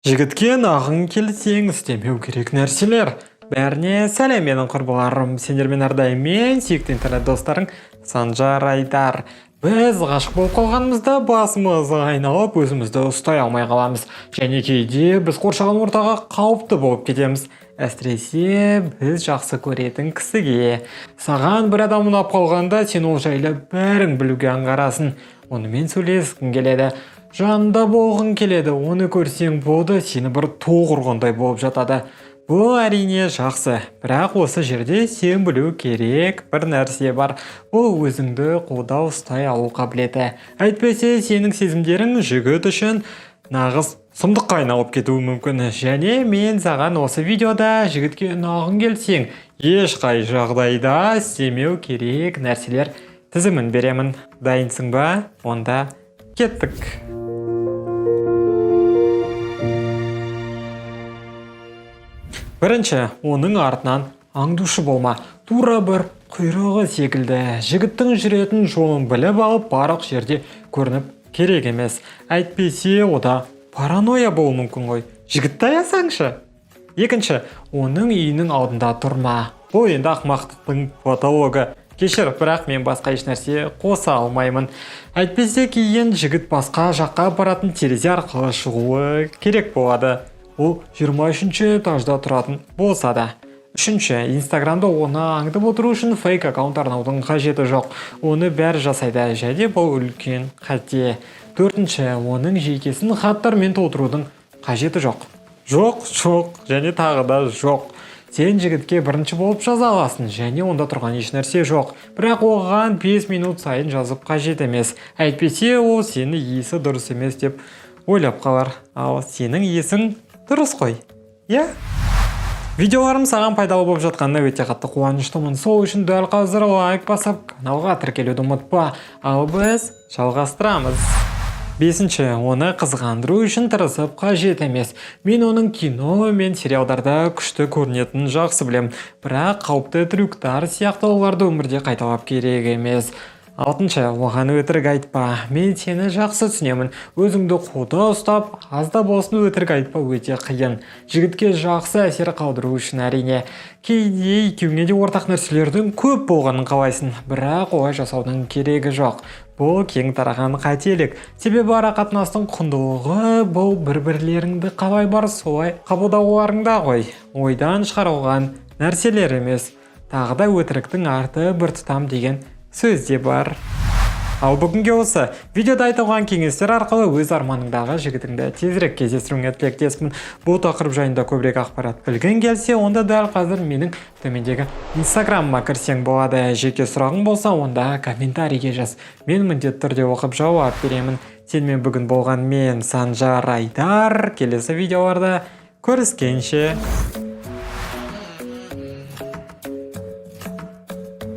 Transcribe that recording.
Жігітке ағын келсең істемеу керек нәрселер. Бәріне сәлем менің құрбыларым, сендермен әрдайым мен сүйікті интернет достарың Санжар Айдар. Біз ғашық болып қалғанымызда басымыз айналып өзімізді ұстай алмай қаламыз. Және кейде біз қоршаған ортаға қауіпті болып кетеміз. Әсіресе біз жақсы көретін кісіге. Саған бір адам ұнап қалғанда сен ол жайлы бәрін білуге аңғарасың. Онымен сөйлескің келеді. Жанында болғың келеді, оны көрсең болды, сені бір тоқ ұрғандай болып жатады. Бұл әрине жақсы, бірақ осы жерде сен білу керек бір нәрсе бар. Бұл өзіңді қолда ұстай алу қабілеті. Әйтпесе сенің сезімдерің жігіт үшін нағыз сұмдыққа айналып кетуі мүмкін. Және мен саған осы видеода жігітке ұнағың келсең, ешқай жағдайда істемеу керек нәрселер тізімін беремін. Дайынсың ба? Онда кеттік. Бірінші, оның артынан аңдушы болма. Тура бір құйрығы секілді. Жігіттің жүретін жолын біліп алып, барлық жерде көрініп керек емес. Әйтпесе ода паранойя болуы мүмкін ғой. Жігітті аясаңшы. Екінші, оның үйінің алдында тұрма. Бұл енді ақымақтықтың патологы. Кешір, бірақ мен басқа еш нәрсе қоса алмаймын. Әйтпесе кейін жігіт басқа жаққа баратын терезе арқылы шығуы керек болады. Ол 23-ші этажда тұратын болса да. Үшінші, Инстаграмда оны аңдып отыру үшін фейк аккаунт арнаудың қажеті жоқ. Оны бәрі жасайды, және бұл үлкен қате. Төртінші, оның жейкесін хаттармен толтырудың қажеті жоқ. Жоқ, және тағы да жоқ. Сен жігітке бірінші болып жаза аласың, және онда тұрған еш нәрсе жоқ. Бірақ оған 5 минут сайын жазып қажет емес. Әйтпесе ол сені есі дұрыс емес деп ойлап қалар. Ал сенің есің дұрыс қой. Видеоларым саған пайдалы болып жатқанына өте қатты қуаныштымын. Сол үшін дәл қазір лайк басып, каналға тіркелуді ұмытпа. Ал біз жалғастырамыз. Бесінші, оны қызғандыру үшін тырысып қажет емес. Мен оның кино мен сериалдарда күшті көрінетінін жақсы білем. Бірақ қауіпті трюктар сияқты оларды өмірде қайталап керек емес. Алтыншы, оған өтірік айтпа. Мен сені жақсы түсінемін. Өзіңді қолда ұстап, азда болсын өтірік айтпа өте қиын. Жігітке жақсы әсер қалдыру үшін әрине. Кейде екеуіңе де ортақ нәрселердің көп болғанын қалайсың, бірақ олай жасаудың керегі жоқ. Бұл кең тараған қателік. Себебі ара қатынастың құндылығы бұл бір-бірлеріңді қалай бар солай қабылдауларыңда ғой. Ойдан шығарылған нәрселер емес. Тағы да өтіріктің арты бір тұтам деген сөзде бар. Ал бүгінге осы видеода айтылған кеңестер арқылы өз арманыңдағы жігітіңді тезірек кездестіруіңе тілектеспін. Бұл тақырып жайында көбірек ақпарат білгің келсе, онда дәл қазір менің төмендегі инстаграмыма кірсең болады. Жеке сұрағың болса, онда комментарийге жаз. Мен міндетті түрде оқып жауап беремін. Сенімен бүгін болған мен Санжар Айдар. Келесі видеоларда көріскенше.